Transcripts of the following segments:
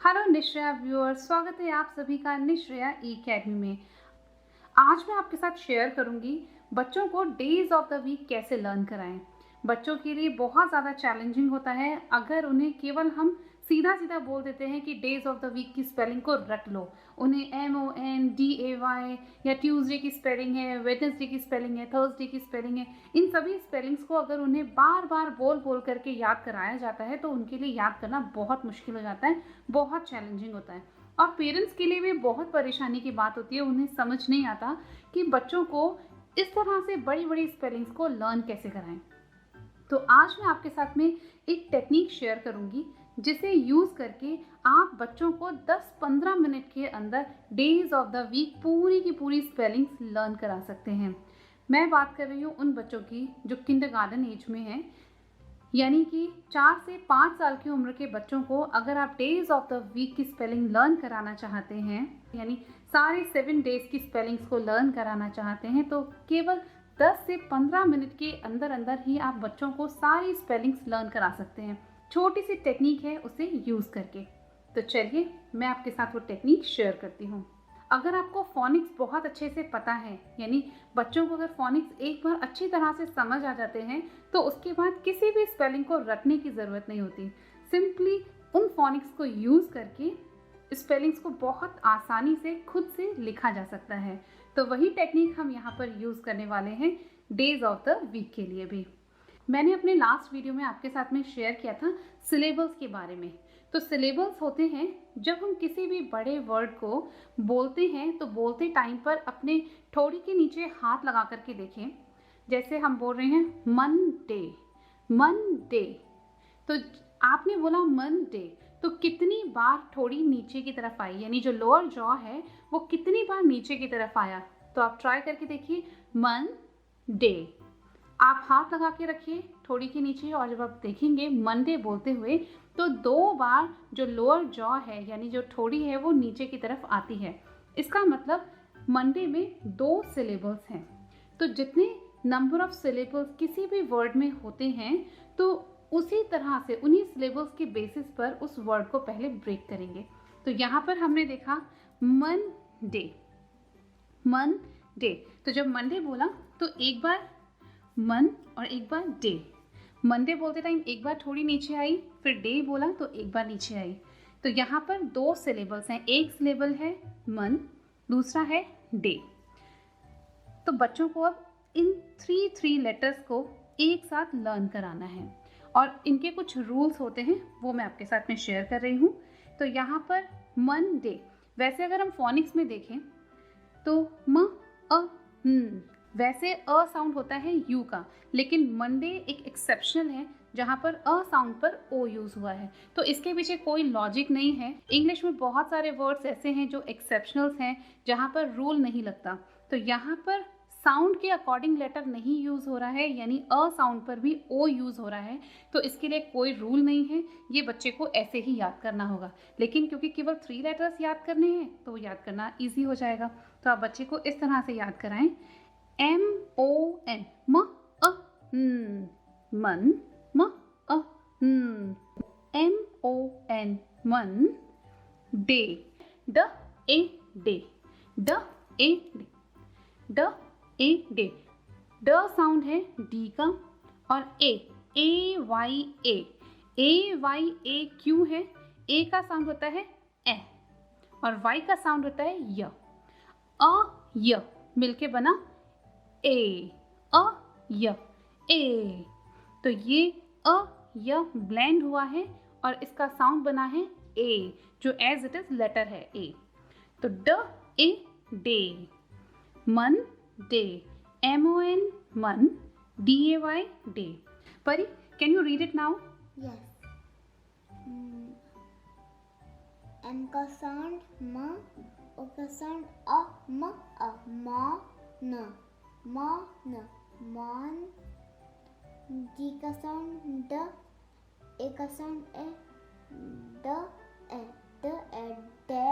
Hello निश्रेया viewers, स्वागत है आप सभी का निश्रेया अकेडमी में। आज मैं आपके साथ शेयर करूंगी बच्चों को डेज ऑफ द वीक कैसे लर्न कराएं। बच्चों के लिए बहुत ज़्यादा चैलेंजिंग होता है अगर उन्हें केवल हम सीधा सीधा बोल देते हैं कि डेज ऑफ द वीक की स्पेलिंग को रट लो। उन्हें MONDAY या ट्यूसडे की स्पेलिंग है, वेडनेसडे की स्पेलिंग है, थर्सडे की स्पेलिंग है, इन सभी स्पेलिंग्स को अगर उन्हें बार बार बोल बोल करके याद कराया जाता है तो उनके लिए याद करना बहुत मुश्किल हो जाता है, बहुत चैलेंजिंग होता है। और पेरेंट्स के लिए भी बहुत परेशानी की बात होती है, उन्हें समझ नहीं आता कि बच्चों को इस तरह से बड़ी बड़ी स्पेलिंग्स को लर्न कैसे कराएं। तो आज मैं आपके साथ में एक टेक्निक शेयर करूंगी जिसे यूज़ करके आप बच्चों को 10-15 मिनट के अंदर डेज ऑफ द वीक पूरी की पूरी स्पेलिंग्स लर्न करा सकते हैं। मैं बात कर रही हूँ उन बच्चों की जो किंडरगार्टन एज में हैं, यानी कि 4 से 5 साल की उम्र के बच्चों को अगर आप डेज ऑफ द वीक की स्पेलिंग लर्न कराना चाहते हैं, यानी सारे 7 डेज की स्पेलिंग्स को लर्न कराना चाहते हैं, तो केवल 10 से 15 मिनट के अंदर अंदर ही आप बच्चों को सारी स्पेलिंग्स लर्न करा सकते हैं। छोटी सी टेक्निक है, उसे यूज़ करके। तो चलिए मैं आपके साथ वो टेक्निक शेयर करती हूँ। अगर आपको फोनिक्स बहुत अच्छे से पता है, यानी बच्चों को अगर फोनिक्स एक बार अच्छी तरह से समझ आ जाते हैं तो उसके बाद किसी भी स्पेलिंग को रटने की ज़रूरत नहीं होती। सिंपली उन फोनिक्स को यूज़ करके स्पेलिंग्स को बहुत आसानी से खुद से लिखा जा सकता है। तो वही टेक्निक हम यहाँ पर यूज़ करने वाले हैं डेज ऑफ द वीक के लिए भी। मैंने अपने लास्ट वीडियो में आपके साथ में शेयर किया था सिलेबल्स के बारे में। तो सिलेबल्स होते हैं जब हम किसी भी बड़े वर्ड को बोलते हैं तो बोलते टाइम पर अपने ठोड़ी के नीचे हाथ लगा करके देखें। जैसे हम बोल रहे हैं मंडे, मंडे, तो आपने बोला मंडे, तो कितनी बार ठोड़ी नीचे की तरफ आई, यानी जो लोअर जॉ है वो कितनी बार नीचे की तरफ आया। तो आप ट्राई करके देखिए, मंडे। आप हाथ लगा के रखिए ठोड़ी के नीचे और जब आप देखेंगे मंडे बोलते हुए तो 2 बार जो लोअर जॉ है, यानी जो ठोड़ी है, वो नीचे की तरफ आती है। इसका मतलब मंडे में 2 सिलेबल्स हैं। तो जितने नंबर ऑफ सिलेबल्स किसी भी वर्ड में होते हैं तो उसी तरह से उन्हीं सिलेबल्स के बेसिस पर उस वर्ड को पहले ब्रेक करेंगे। तो यहाँ पर हमने देखा मंडे, मंडे। तो जब मंडे बोला तो एक बार मन और एक बार डे। मंडे बोलते टाइम एक बार थोड़ी नीचे आई, फिर डे बोला तो एक बार नीचे आई। तो यहाँ पर 2 सिलेबल्स हैं, एक सिलेबल है मन, दूसरा है डे। तो बच्चों को अब इन 3 लेटर्स को एक साथ लर्न कराना है और इनके कुछ रूल्स होते हैं, वो मैं आपके साथ में शेयर कर रही हूँ। तो यहाँ पर मंडे, वैसे अगर हम फोनिक्स में देखें तो म अ न, वैसे अ साउंड होता है यू का, लेकिन मंडे एक एक्सेप्शनल है जहाँ पर अ साउंड पर ओ यूज़ हुआ है। तो इसके पीछे कोई लॉजिक नहीं है। इंग्लिश में बहुत सारे वर्ड्स ऐसे हैं जो एक्सेप्शनल्स हैं, जहाँ पर रूल नहीं लगता। तो यहाँ पर साउंड के अकॉर्डिंग लेटर नहीं यूज़ हो रहा है, यानी अ साउंड पर भी ओ यूज़ हो रहा है। तो इसके लिए कोई रूल नहीं है, ये बच्चे को ऐसे ही याद करना होगा। लेकिन क्योंकि केवल 3 लेटर्स याद करने हैं तो याद करना ईजी हो जाएगा। तो आप बच्चे को इस तरह से याद कराएं, MON, म अ न, मन, म अ न, MON, मन, डे, ड ए डे, ड ए डे, ड ए डे। ड साउंड है डी का और ए वाई ए क्यों है? ए का साउंड होता है ए और वाई का साउंड होता है य। य मिलके बना ए, य, ए। तो ये य ब्लेंड हुआ है और इसका साउंड बना है ए, जो एज इट इज लेटर है ए। तो ड ए डे, मन डे, MON मन, DAY डे। परी, can you read it now? Yes. M का साउंड म, O का साउंड अ, म अ, न, मन, D का साउंड ड, ए का साउंड ए, ड ए, डे।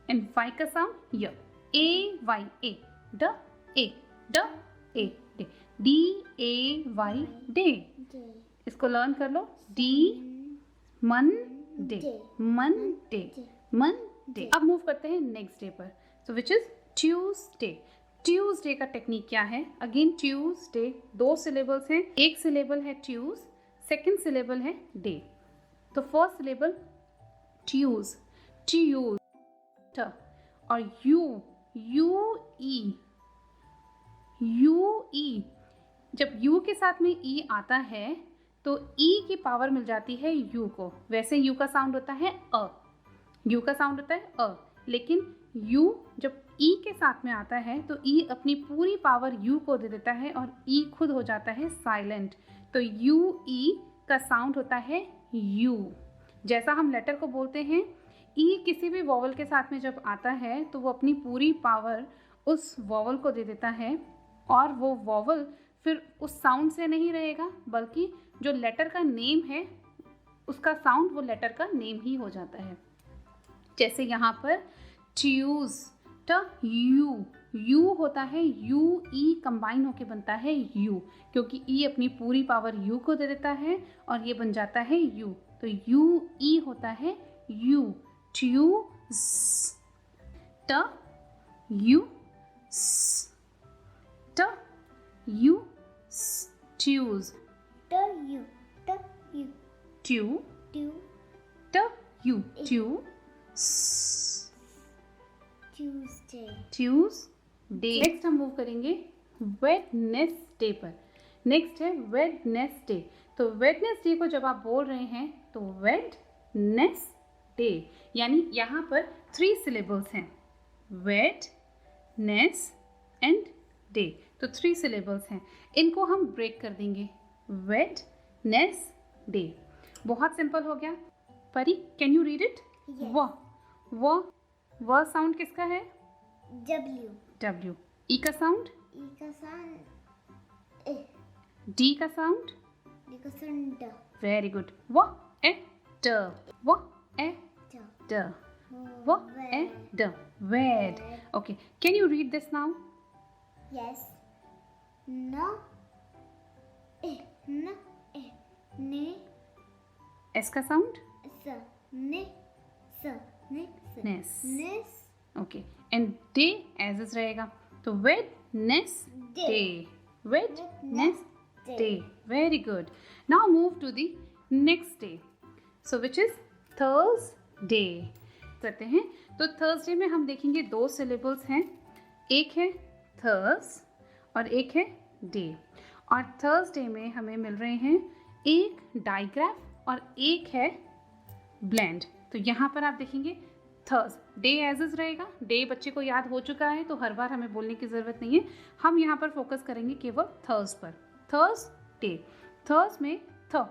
एंड वाई का साउंड य, AY ए, ड ए डे, DAY डे। इसको लर्न कर लो, डी मन डे, मंडे, मंडे। अब मूव करते हैं नेक्स्ट डे पर, सो विच इज ट्यूसडे। ट्यूसडे का टेक्निक क्या है? अगेन ट्यूसडे 2 सिलेबल्स हैं, एक सिलेबल है ट्यूज, सेकेंड सिलेबल है डे। तो फर्स्ट सिलेबल ट्यूज, ट्यूज, ट, और यू, यू ई, यू ई। जब यू के साथ में ई आता है तो ई की पावर मिल जाती है यू को। वैसे यू का साउंड होता है अ, यू का साउंड होता है अ, लेकिन यू जब ई के साथ में आता है तो ई अपनी पूरी पावर यू को दे देता है और ई खुद हो जाता है साइलेंट। तो यू ई का साउंड होता है यू। जैसा हम लेटर को बोलते हैं, ई किसी भी वॉवल के साथ में जब आता है तो वो अपनी पूरी पावर उस वॉवल को दे देता है और वो वॉवल फिर उस साउंड से नहीं रहेगा, बल्कि जो लेटर का नेम है उसका साउंड वो लेटर का नेम ही हो जाता है। जैसे यहाँ पर ट्यूज, ट, यू, यू होता है यू ई कंबाइन होके बनता है यू, क्योंकि ई अपनी पूरी पावर यू को दे देता है और ये बन जाता है यू। तो यू ई होता है यू, ट्यूज, ट, यू, ट, यू, ट्यूज, ट, यू, ट्यू, ट्यू, ट, यू, ट्यू, ट्यूसडे, ट्यूसडे। नेक्स्ट हम मूव करेंगे वेडनेसडे पर। नेक्स्ट है वेडनेसडे। तो वेडनेसडे को जब आप बोल रहे हैं तो वेडनेसडे, यानी यहाँ पर 3 सिलेबल्स हैं, वेड, नेस एंड डे। तो 3 सिलेबल्स हैं, इनको हम ब्रेक कर देंगे, वेड, नेस, डे। बहुत सिंपल हो गया। Pari, can you read it? व साउंड किसका है? W, W. ई का साउंड? ई का साउंड ए, डी का साउंड? डी का साउंड ड, वेरी गुड। व ए ड, व ए ड, व ए ड, wed. Okay, can you read this now? Yes, न ए, न ए, ने, एस का साउंड? स, ने, स, ने, स, नेस। नेस, okay, and day as is रहेगा, तो Wednesday, Wednesday. Very good. Now move to the next day, so which is Thursday. करते हैं, तो थर्सडे में हम देखेंगे 2 सिलेबल्स हैं, एक है थर्स और एक है डे। और थर्सडे में हमें मिल रहे हैं एक डाइग्राफ और एक है ब्लेंड। तो यहाँ पर आप देखेंगे थर्स, डे एज इज रहेगा, डे बच्चे को याद हो चुका है तो हर बार हमें बोलने की ज़रूरत नहीं है। हम यहाँ पर फोकस करेंगे केवल थर्स पर। थर्स डे, थर्स में थ,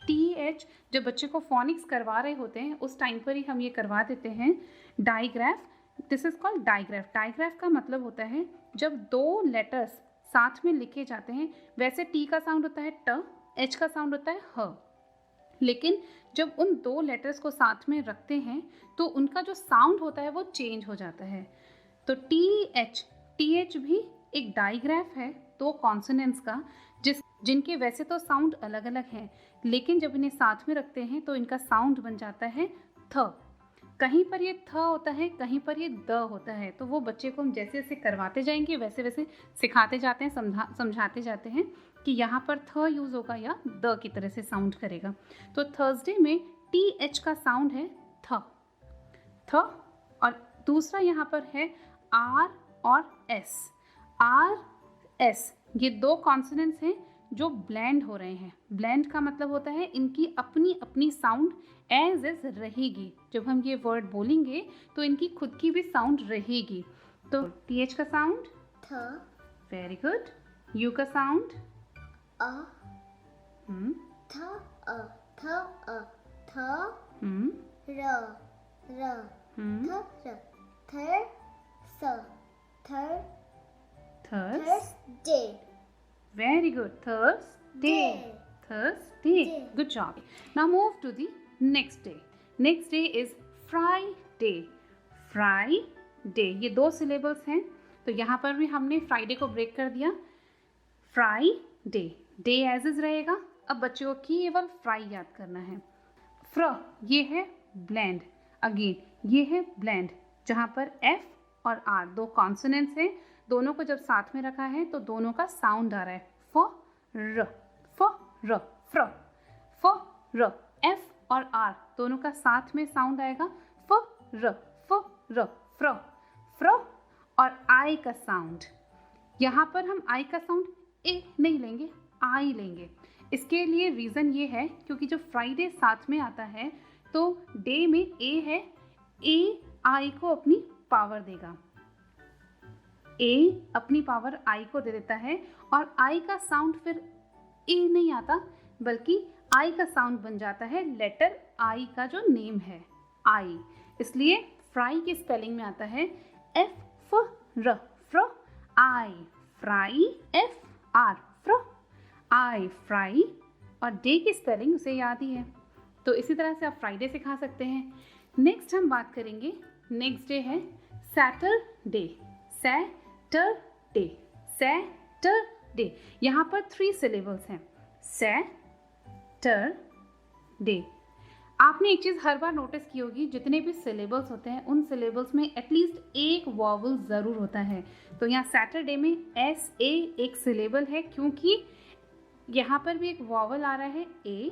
टी एच, जब बच्चे को फोनिक्स करवा रहे होते हैं उस टाइम पर ही हम ये करवा देते हैं। Digraph, this is called digraph. Digraph का मतलब होता है जब 2 लेटर्स साथ में लिखे जाते हैं। वैसे टी का साउंड होता है ट, एच का साउंड होता है ह, लेकिन जब उन 2 लेटर्स को साथ में रखते हैं तो उनका जो साउंड होता है वो चेंज हो जाता है। तो टी एच भी एक डाइग्राफ है 2 कॉन्सोनेंट्स का, जिनके वैसे तो साउंड अलग अलग हैं, लेकिन जब इन्हें साथ में रखते हैं तो इनका साउंड बन जाता है थ। कहीं पर ये थ होता है, कहीं पर ये द होता है। तो वो बच्चे को हम जैसे जैसे करवाते जाएंगे वैसे वैसे सिखाते जाते हैं, समझाते जाते हैं कि यहाँ पर थ यूज़ होगा या द की तरह से साउंड करेगा। तो थर्सडे में टी एच का साउंड है थ, और दूसरा यहाँ पर है आर और एस। आर एस ये 2 कॉन्सोनेंट्स हैं जो ब्लेंड हो रहे हैं। ब्लेंड का मतलब होता है इनकी अपनी अपनी साउंड एज इज रहेगी। जब हम ये वर्ड बोलेंगे तो इनकी खुद की भी साउंड रहेगी। तो टी एच का साउंड थ, वेरी गुड। यू का साउंड अ, थ, अ, थ, अ, थ, र, थ, र, थर, स, थर, Thursday. Very good. Thursday. Good job. Now move to the next day. Next day is Friday. Friday. ये 2 syllables हैं, तो यहाँ पर भी हमने Friday को ब्रेक कर दिया। Friday. Day as is रहेगा। अब बच्चों को केवल फ्राई याद करना है। फ्र ये है ब्लेंड, अगेन ये है ब्लेंड, जहाँ पर एफ और आर दो कॉन्सोनेंट्स हैं, दोनों को जब साथ में रखा है तो दोनों का साउंड आ रहा है फ र, फ्र, फ र, एफ और आर दोनों का साथ में साउंड आएगा फ र, फ्र, फ्र। और आई का साउंड, यहाँ पर हम आई का साउंड ए नहीं लेंगे, आई लेंगे। इसके लिए रीज़न ये है क्योंकि जब फ्राइडे साथ में आता है तो डे में ए है, ए आई को अपनी पावर देगा, ए अपनी पावर आई को दे देता है और आई का साउंड फिर ए नहीं आता बल्कि आई का साउंड बन जाता है लेटर आई का जो नेम है आई। इसलिए फ्राई की स्पेलिंग में आता है एफ फ र, फ्र, आई, फ्राई, एफ आर, फ्र, आई, फ्राई। और डे की स्पेलिंग उसे याद ही है, तो इसी तरह से आप फ्राइडे से खा सकते हैं। नेक्स्ट हम बात करेंगे, नेक्स्ट डे है सैटरडे, सैटरडे, सैटरडे। यहाँ पर 3 सिलेबल्स हैं, सैटरडे। आपने एक चीज़ हर बार नोटिस की होगी, जितने भी सिलेबल्स होते हैं उन सिलेबल्स में एटलीस्ट एक वॉवल ज़रूर होता है। तो यहाँ सैटरडे में एस ए एक सिलेबल है क्योंकि यहाँ पर भी एक वॉवल आ रहा है ए,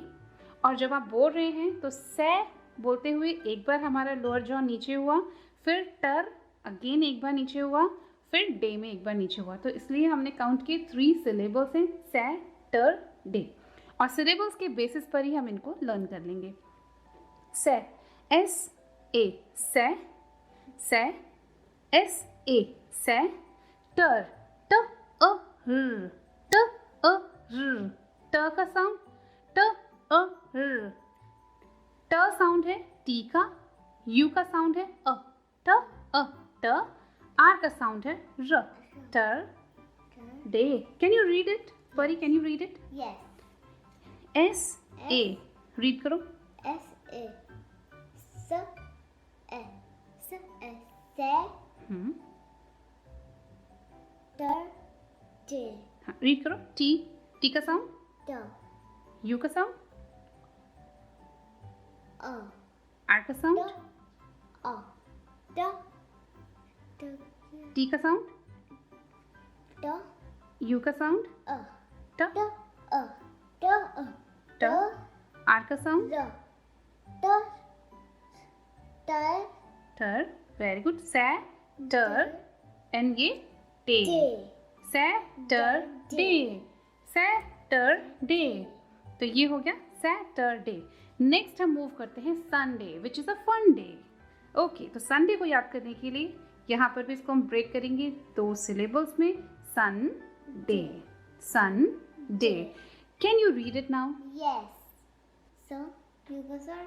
और जब आप बोल रहे हैं तो सै बोलते हुए एक बार हमारा लोअर जॉ नीचे हुआ, फिर टर अगेन एक बार नीचे हुआ, फिर डे में एक बार नीचे हुआ। तो इसलिए हमने काउंट किए 3 सिलेबल्स हैं सैटरडे, और सिलेबल्स के बेसिस पर ही हम इनको लर्न कर लेंगे। से, एस ए, से, एस ए, से, टर, ट अ र, ट अ र, ट का साउंड ट अ र, ट साउंड है टी का, यू का साउंड है अ, ट अ, ट, आर का साउंड है र, टर day. Can you read it Pari, can you read it? Yes. S A, read करो। S A. S A. S A. Se. Ter. J. हाँ रीड करो। टी, टी का साउंड, D. यू का साउंड, A. आर का sound, A. D. D. T का sound, D. You का sound, A. ट, D. A. D. A. ट, are का साउंड, D. D. Ter. टर, वेरी गुड। सै, टर, एंड ये डे, J. Saturday, Saturday. तो ये हो गया सैटरडे। नेक्स्ट हम मूव करते हैं Sunday, which is a fun day. Okay, तो संडे को याद करने के लिए यहाँ पर भी इसको हम ब्रेक करेंगे 2 सिलेबल्स में, sun day, sun day. Can you read it now? Yes. So, you go, sir.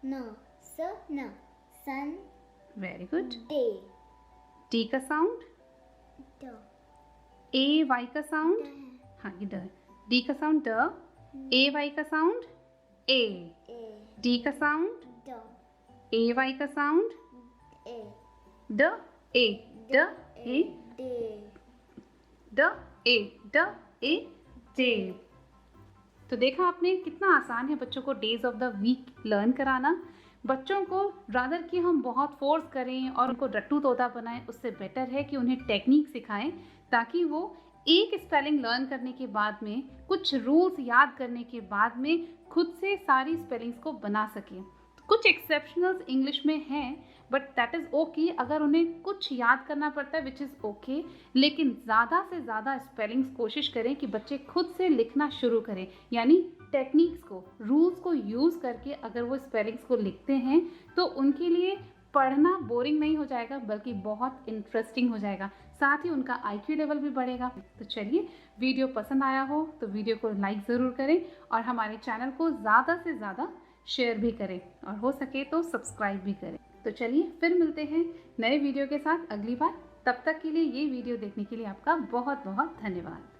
No. Sun. Very good. Day. T का साउंड, D. ए वाई का साउंड, हाँ ये ड, डी का साउंड ड, ए वाई का साउंड ए, A. डी का साउंड, D. ए वाई का साउंड, A. ड ए, ड ए, Day. ड ए, ड ए, डे। तो देखा आपने कितना आसान है बच्चों को days of the week learn कराना। बच्चों को रादर कि हम बहुत फोर्स करें और उनको रट्टू तोता बनाएं, उससे बेटर है कि उन्हें टेक्निक सिखाएं ताकि वो एक स्पेलिंग लर्न करने के बाद में, कुछ रूल्स याद करने के बाद में खुद से सारी स्पेलिंग्स को बना सकें। कुछ एक्सेप्शनल्स इंग्लिश में हैं बट दैट इज़ ओके, अगर उन्हें कुछ याद करना पड़ता है विच इज़ ओके, लेकिन ज़्यादा से ज़्यादा स्पेलिंग्स कोशिश करें कि बच्चे खुद से लिखना शुरू करें, यानी टेक्निक्स को, रूल्स को यूज़ करके अगर वो स्पेलिंग्स को लिखते हैं तो उनके लिए पढ़ना बोरिंग नहीं हो जाएगा बल्कि बहुत इंटरेस्टिंग हो जाएगा, साथ ही उनका IQ लेवल भी बढ़ेगा। तो चलिए, वीडियो पसंद आया हो तो वीडियो को लाइक ज़रूर करें और हमारे चैनल को ज़्यादा से ज़्यादा शेयर भी करें और हो सके तो सब्सक्राइब भी करें। तो चलिए फिर मिलते हैं नए वीडियो के साथ अगली बार। तब तक के लिए ये वीडियो देखने के लिए आपका बहुत बहुत धन्यवाद।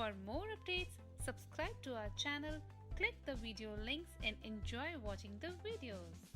For more updates, subscribe to our channel, click the video links and enjoy watching the videos.